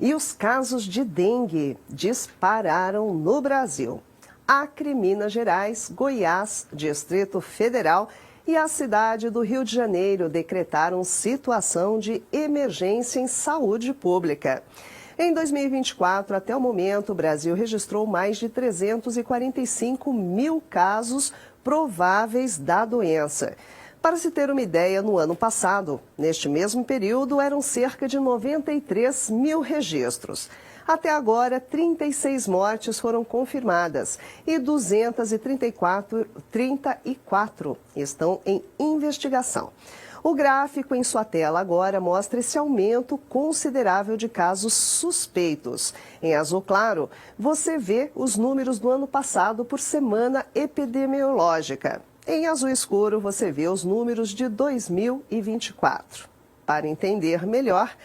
E os casos de dengue dispararam no Brasil. Acre, Minas Gerais, Goiás, Distrito Federal e a cidade do Rio de Janeiro decretaram situação de emergência em saúde pública. Em 2024, até o momento, o Brasil registrou mais de 345 mil casos prováveis da doença. Para se ter uma ideia, no ano passado, neste mesmo período, eram cerca de 93 mil registros. Até agora, 36 mortes foram confirmadas e 234 estão em investigação. O gráfico em sua tela agora mostra esse aumento considerável de casos suspeitos. Em azul claro, você vê os números do ano passado por semana epidemiológica. Em azul escuro, você vê os números de 2024. Para entender melhor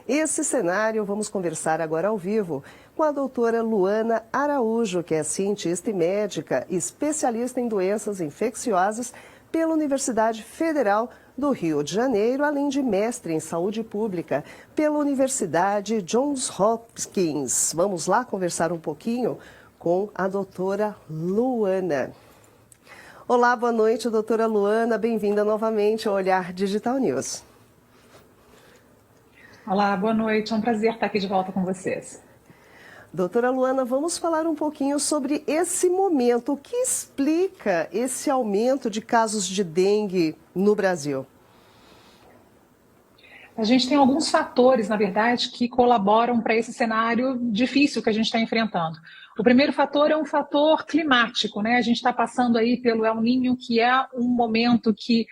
esse cenário, vamos conversar agora ao vivo com a doutora Luana Araújo, que é cientista e médica, especialista em doenças infecciosas pela Universidade Federal do Rio de Janeiro, além de mestre em saúde pública pela Universidade Johns Hopkins. Vamos lá conversar um pouquinho com a doutora Luana. Olá, boa noite, doutora Luana. Bem-vinda novamente ao Olhar Digital News. Olá, boa noite. É um prazer estar aqui de volta com vocês. Doutora Luana, vamos falar um pouquinho sobre esse momento. O que explica esse aumento de casos de dengue no Brasil? A gente tem alguns fatores, na verdade, que colaboram para esse cenário difícil que a gente está enfrentando. O primeiro fator é um fator climático, né? A gente está passando aí pelo El Niño, que é um momento que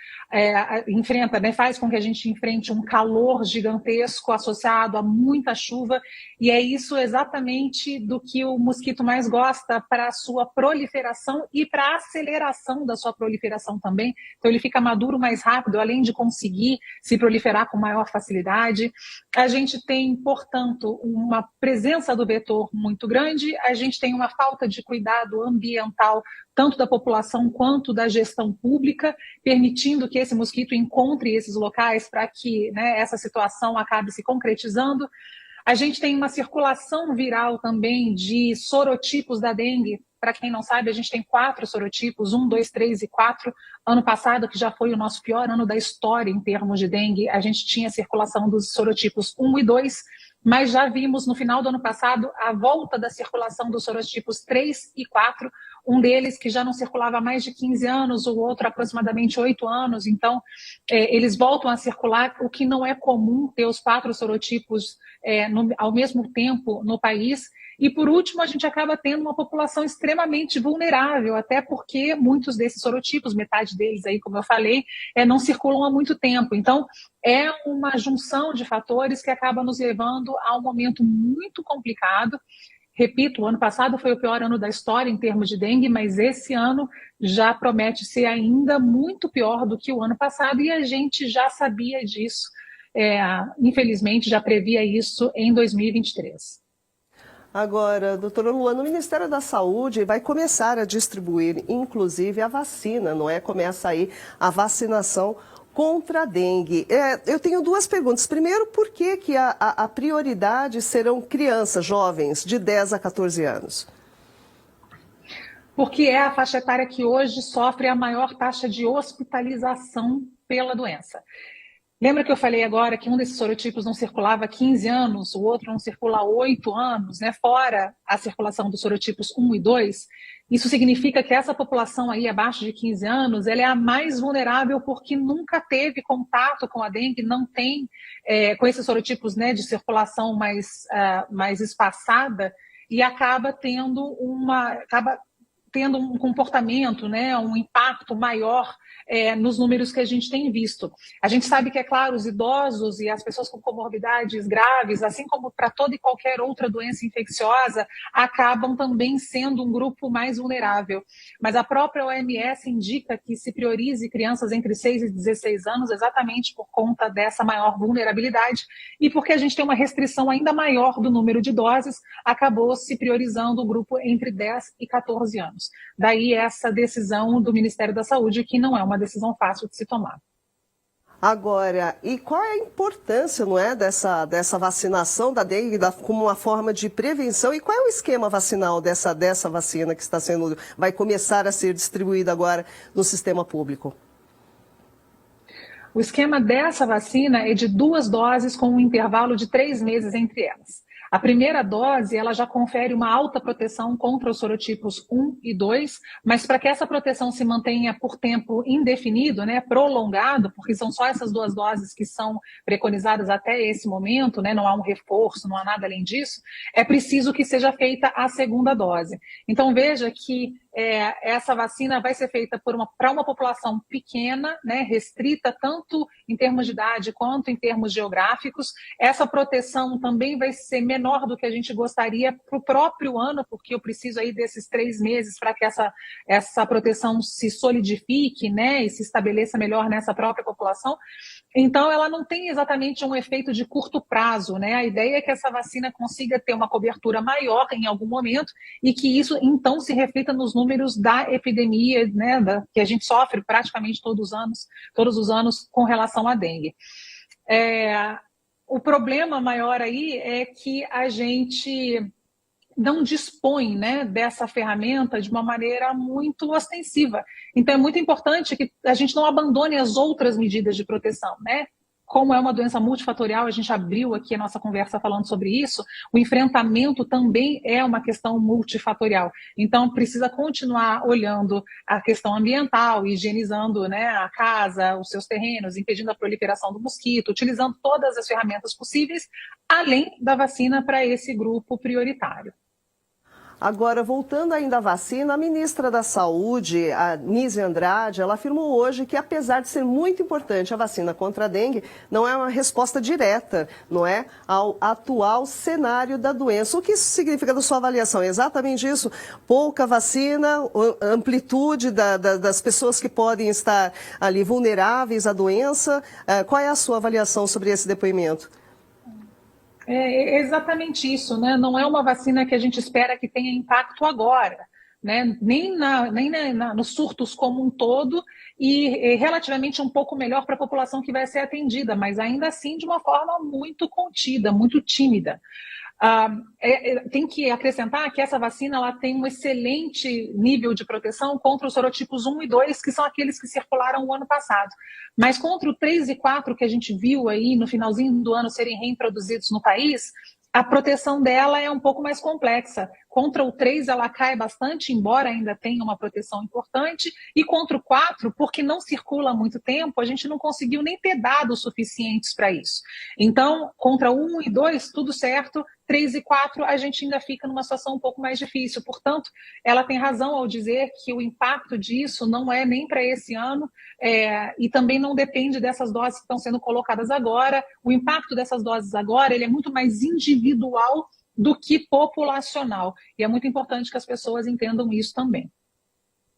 enfrenta, né, faz com que a gente enfrente um calor gigantesco associado a muita chuva, e é isso exatamente do que o mosquito mais gosta para a sua proliferação e para a aceleração da sua proliferação também. Então ele fica maduro mais rápido, além de conseguir se proliferar com maior facilidade. A gente tem, portanto, uma presença do vetor muito grande, a gente tem uma falta de cuidado ambiental, tanto da população quanto da gestão pública, permitindo que esse mosquito encontre esses locais para que, né, essa situação acabe se concretizando. A gente tem uma circulação viral também de sorotipos da dengue. Para quem não sabe, a gente tem 4 sorotipos, 1, 2, 3 e 4. Ano passado, que já foi o nosso pior ano da história em termos de dengue, a gente tinha circulação dos sorotipos 1 e 2, mas já vimos no final do ano passado a volta da circulação dos sorotipos 3 e 4, um deles que já não circulava há mais de 15 anos, o outro aproximadamente 8 anos, então eles voltam a circular, o que não é comum ter os 4 sorotipos ao mesmo tempo no país. E por último, a gente acaba tendo uma população extremamente vulnerável, até porque muitos desses sorotipos, metade deles aí, como eu falei, não circulam há muito tempo. Então, é uma junção de fatores que acaba nos levando a um momento muito complicado. Repito, o ano passado foi o pior ano da história em termos de dengue, mas esse ano já promete ser ainda muito pior do que o ano passado e a gente já sabia disso, infelizmente já previa isso em 2023. Agora, doutora Luana, o Ministério da Saúde vai começar a distribuir, inclusive, a vacina, não é? Começa aí a vacinação contra a dengue. Eu tenho 2 perguntas. Primeiro, por que a prioridade serão crianças, jovens, de 10 a 14 anos? Porque é a faixa etária que hoje sofre a maior taxa de hospitalização pela doença. Lembra que eu falei agora que um desses sorotipos não circulava há 15 anos, o outro não circula há 8 anos, né? Fora a circulação dos sorotipos 1 e 2? Isso significa que essa população aí abaixo de 15 anos, ela é a mais vulnerável porque nunca teve contato com a dengue, não tem com esses sorotipos, né, de circulação mais espaçada e acaba tendo um comportamento, né, um impacto maior nos números que a gente tem visto. A gente sabe que, é claro, os idosos e as pessoas com comorbidades graves, assim como para toda e qualquer outra doença infecciosa, acabam também sendo um grupo mais vulnerável. Mas a própria OMS indica que se priorize crianças entre 6 e 16 anos exatamente por conta dessa maior vulnerabilidade e porque a gente tem uma restrição ainda maior do número de doses, acabou se priorizando o grupo entre 10 e 14 anos. Daí essa decisão do Ministério da Saúde, que não é uma decisão fácil de se tomar. Agora, e qual é a importância, não é, dessa vacinação da dengue como uma forma de prevenção? E qual é o esquema vacinal dessa vacina que vai começar a ser distribuída agora no sistema público? O esquema dessa vacina é de 2 doses com um intervalo de 3 meses entre elas. A primeira dose, ela já confere uma alta proteção contra os sorotipos 1 e 2, mas para que essa proteção se mantenha por tempo indefinido, né, prolongado, porque são só essas 2 doses que são preconizadas até esse momento, né, não há um reforço, não há nada além disso, é preciso que seja feita a segunda dose. Então, veja que essa vacina vai ser feita para uma população pequena, né, restrita tanto em termos de idade quanto em termos geográficos. Essa proteção também vai ser menor do que a gente gostaria para o próprio ano, porque eu preciso aí desses 3 meses para que essa proteção se solidifique, né, e se estabeleça melhor nessa própria população. Então, ela não tem exatamente um efeito de curto prazo, né? A ideia é que essa vacina consiga ter uma cobertura maior em algum momento e que isso, então, se reflita nos números da epidemia, né, que a gente sofre praticamente todos os anos com relação à dengue. O problema maior aí é que a gente não dispõe, né, dessa ferramenta de uma maneira muito ostensiva. Então, é muito importante que a gente não abandone as outras medidas de proteção, né? Como é uma doença multifatorial, a gente abriu aqui a nossa conversa falando sobre isso, o enfrentamento também é uma questão multifatorial. Então, precisa continuar olhando a questão ambiental, higienizando, né, a casa, os seus terrenos, impedindo a proliferação do mosquito, utilizando todas as ferramentas possíveis, além da vacina para esse grupo prioritário. Agora, voltando ainda à vacina, a ministra da Saúde, a Nízia Andrade, ela afirmou hoje que, apesar de ser muito importante a vacina contra a dengue, não é uma resposta direta, não é, ao atual cenário da doença. O que isso significa da sua avaliação? É exatamente isso? Pouca vacina, amplitude das pessoas que podem estar ali vulneráveis à doença. Qual é a sua avaliação sobre esse depoimento? É exatamente isso, né? Não é uma vacina que a gente espera que tenha impacto agora, né? Nem nos surtos como um todo e relativamente um pouco melhor para a população que vai ser atendida, mas ainda assim de uma forma muito contida, muito tímida. Tem que acrescentar que essa vacina ela tem um excelente nível de proteção contra os sorotipos 1 e 2, que são aqueles que circularam o ano passado. Mas contra o 3 e 4, que a gente viu aí no finalzinho do ano serem reintroduzidos no país, a proteção dela é um pouco mais complexa. Contra o 3 ela cai bastante, embora ainda tenha uma proteção importante, e contra o 4, porque não circula há muito tempo, a gente não conseguiu nem ter dados suficientes para isso. Então, contra 1 e 2, tudo certo, 3 e 4 a gente ainda fica numa situação um pouco mais difícil. Portanto, ela tem razão ao dizer que o impacto disso não é nem para esse ano, e também não depende dessas doses que estão sendo colocadas agora. O impacto dessas doses agora ele é muito mais individual do que populacional. E é muito importante que as pessoas entendam isso também.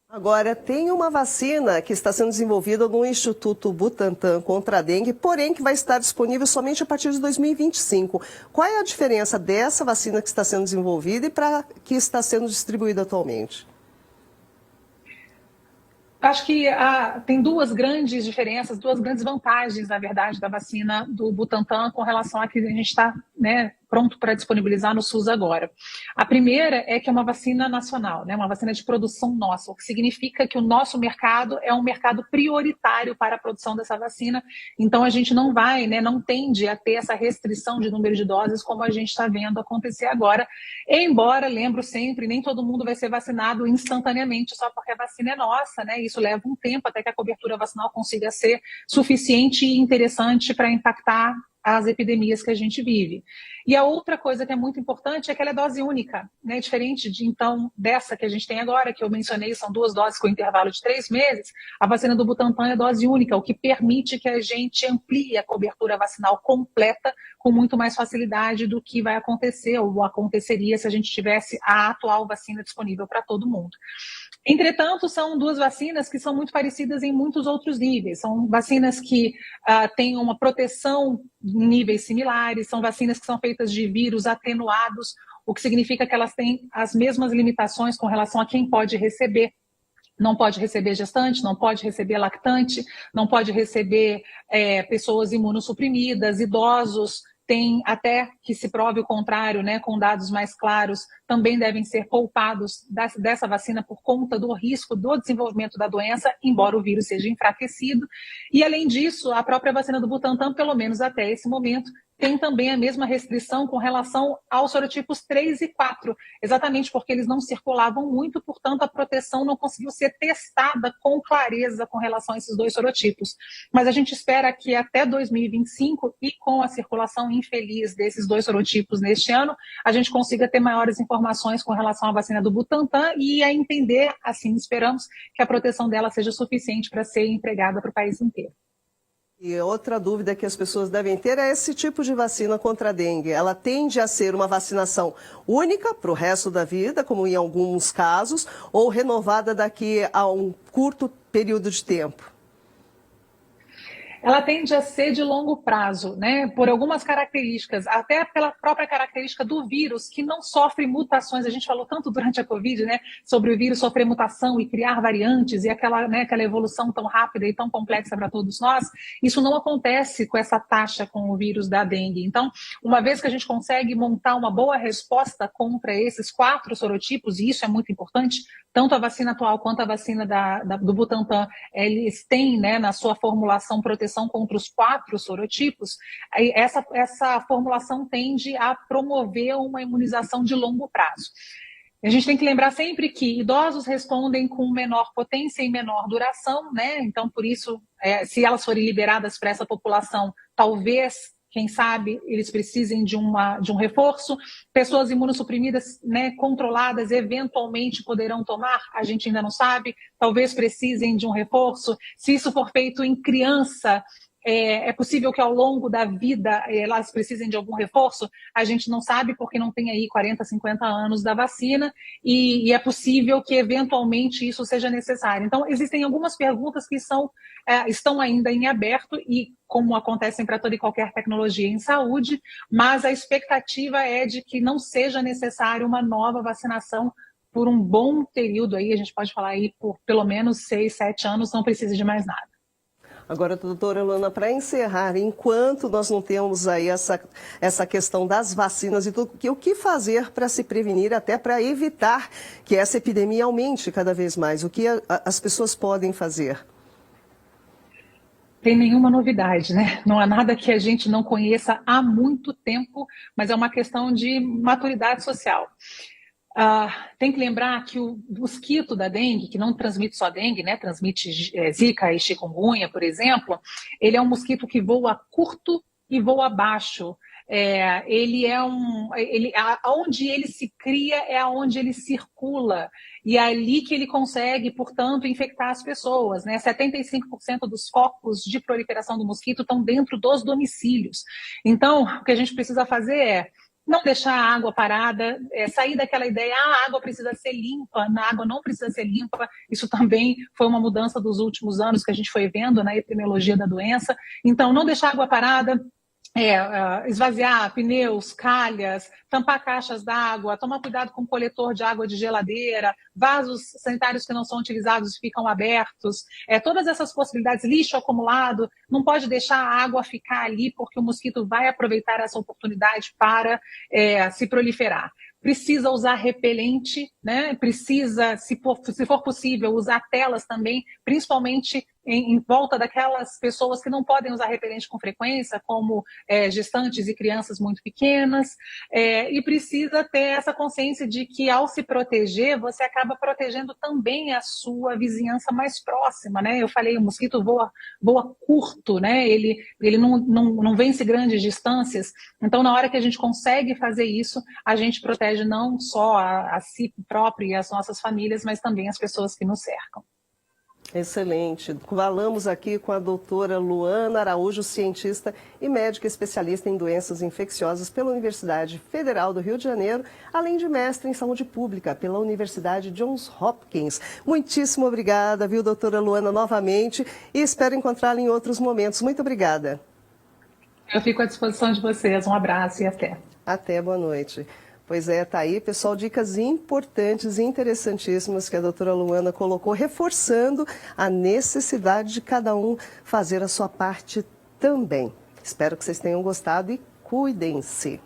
Agora, tem uma vacina que está sendo desenvolvida no Instituto Butantan contra a dengue, porém que vai estar disponível somente a partir de 2025. Qual é a diferença dessa vacina que está sendo desenvolvida e para que está sendo distribuída atualmente? Acho que tem 2 grandes diferenças, 2 grandes vantagens, na verdade, da vacina do Butantan com relação a que a gente está, né, pronto para disponibilizar no SUS agora. A primeira é que é uma vacina nacional, né, uma vacina de produção nossa, o que significa que o nosso mercado é um mercado prioritário para a produção dessa vacina, então a gente não vai, né, não tende a ter essa restrição de número de doses como a gente está vendo acontecer agora, embora, lembro sempre, nem todo mundo vai ser vacinado instantaneamente só porque a vacina é nossa, né, isso leva um tempo até que a cobertura vacinal consiga ser suficiente e interessante para impactar as epidemias que a gente vive. E a outra coisa que é muito importante é que ela é dose única, né? Diferente então dessa que a gente tem agora, que eu mencionei, são 2 doses com intervalo de 3 meses, a vacina do Butantan é dose única, o que permite que a gente amplie a cobertura vacinal completa com muito mais facilidade do que vai acontecer ou aconteceria se a gente tivesse a atual vacina disponível para todo mundo. Entretanto, são 2 vacinas que são muito parecidas em muitos outros níveis. São vacinas que têm uma proteção em níveis similares, são vacinas que são feitas de vírus atenuados, o que significa que elas têm as mesmas limitações com relação a quem pode receber. não pode receber gestante, não pode receber lactante, não pode receber pessoas imunossuprimidas, idosos, tem até que se prove o contrário, né, com dados mais claros, também devem ser poupados dessa vacina por conta do risco do desenvolvimento da doença, embora o vírus seja enfraquecido. E, além disso, a própria vacina do Butantan, pelo menos até esse momento, tem também a mesma restrição com relação aos sorotipos 3 e 4, exatamente porque eles não circulavam muito, portanto a proteção não conseguiu ser testada com clareza com relação a esses dois sorotipos. Mas a gente espera que até 2025, e com a circulação infeliz desses dois sorotipos neste ano, a gente consiga ter maiores informações com relação à vacina do Butantan e a entender, assim esperamos, que a proteção dela seja suficiente para ser empregada para o país inteiro. E outra dúvida que as pessoas devem ter é esse tipo de vacina contra a dengue. Ela tende a ser uma vacinação única para o resto da vida, como em alguns casos, ou renovada daqui a um curto período de tempo? Ela tende a ser de longo prazo, né? Por algumas características, até pela própria característica do vírus, que não sofre mutações. A gente falou tanto durante a Covid, né, sobre o vírus sofrer mutação e criar variantes, e aquela evolução tão rápida e tão complexa para todos nós. Isso não acontece com essa taxa com o vírus da dengue. Então, uma vez que a gente consegue montar uma boa resposta contra esses 4 sorotipos, e isso é muito importante, tanto a vacina atual quanto a vacina do Butantan, eles têm, né, na sua formulação proteção contra os 4 sorotipos, essa formulação tende a promover uma imunização de longo prazo. A gente tem que lembrar sempre que idosos respondem com menor potência e menor duração, né? Então, por isso, se elas forem liberadas para essa população, talvez, quem sabe, eles precisem de um reforço. Pessoas imunossuprimidas, né, controladas, eventualmente poderão tomar, a gente ainda não sabe, talvez precisem de um reforço. Se isso for feito em criança, é possível que ao longo da vida elas precisem de algum reforço? A gente não sabe, porque não tem aí 40, 50 anos da vacina, e é possível que eventualmente isso seja necessário. Então, existem algumas perguntas que estão ainda em aberto, e como acontecem para toda e qualquer tecnologia em saúde, mas a expectativa é de que não seja necessário uma nova vacinação por um bom período aí, a gente pode falar aí por pelo menos 6, 7 anos, não precisa de mais nada. Agora, doutora Luana, para encerrar, enquanto nós não temos aí essa questão das vacinas e tudo, o que fazer para se prevenir, até para evitar que essa epidemia aumente cada vez mais? O que as pessoas podem fazer? Tem nenhuma novidade, né? Não há nada que a gente não conheça há muito tempo, mas é uma questão de maturidade social. Tem que lembrar que o mosquito da dengue, que não transmite só dengue, né, transmite zika e chikungunya, por exemplo, ele é um mosquito que voa curto e voa baixo. Onde ele se cria é aonde ele circula, e é ali que ele consegue, portanto, infectar as pessoas, né? 75% dos focos de proliferação do mosquito estão dentro dos domicílios. Então, o que a gente precisa fazer é não deixar a água parada, sair daquela ideia, a água precisa ser limpa, a água não precisa ser limpa. Isso também foi uma mudança dos últimos anos que a gente foi vendo na epidemiologia da doença. Então, não deixar a água parada, esvaziar pneus, calhas, tampar caixas d'água, tomar cuidado com o coletor de água de geladeira, vasos sanitários que não são utilizados ficam abertos, todas essas possibilidades, lixo acumulado, não pode deixar a água ficar ali porque o mosquito vai aproveitar essa oportunidade para se proliferar. Precisa usar repelente, né? Precisa, se for possível, usar telas também, principalmente em volta daquelas pessoas que não podem usar repelente com frequência, como gestantes e crianças muito pequenas, e precisa ter essa consciência de que, ao se proteger, você acaba protegendo também a sua vizinhança mais próxima, né? Eu falei, o mosquito voa curto, né? Ele não vence grandes distâncias, então na hora que a gente consegue fazer isso, a gente protege não só a si próprio e as nossas famílias, mas também as pessoas que nos cercam. Excelente. Falamos aqui com a doutora Luana Araújo, cientista e médica especialista em doenças infecciosas pela Universidade Federal do Rio de Janeiro, além de mestre em saúde pública pela Universidade Johns Hopkins. Muitíssimo obrigada, viu, doutora Luana, novamente, e espero encontrá-la em outros momentos. Muito obrigada. Eu fico à disposição de vocês. Um abraço e até. Até, boa noite. Pois é, tá aí, pessoal, dicas importantes e interessantíssimas que a doutora Luana colocou, reforçando a necessidade de cada um fazer a sua parte também. Espero que vocês tenham gostado e cuidem-se.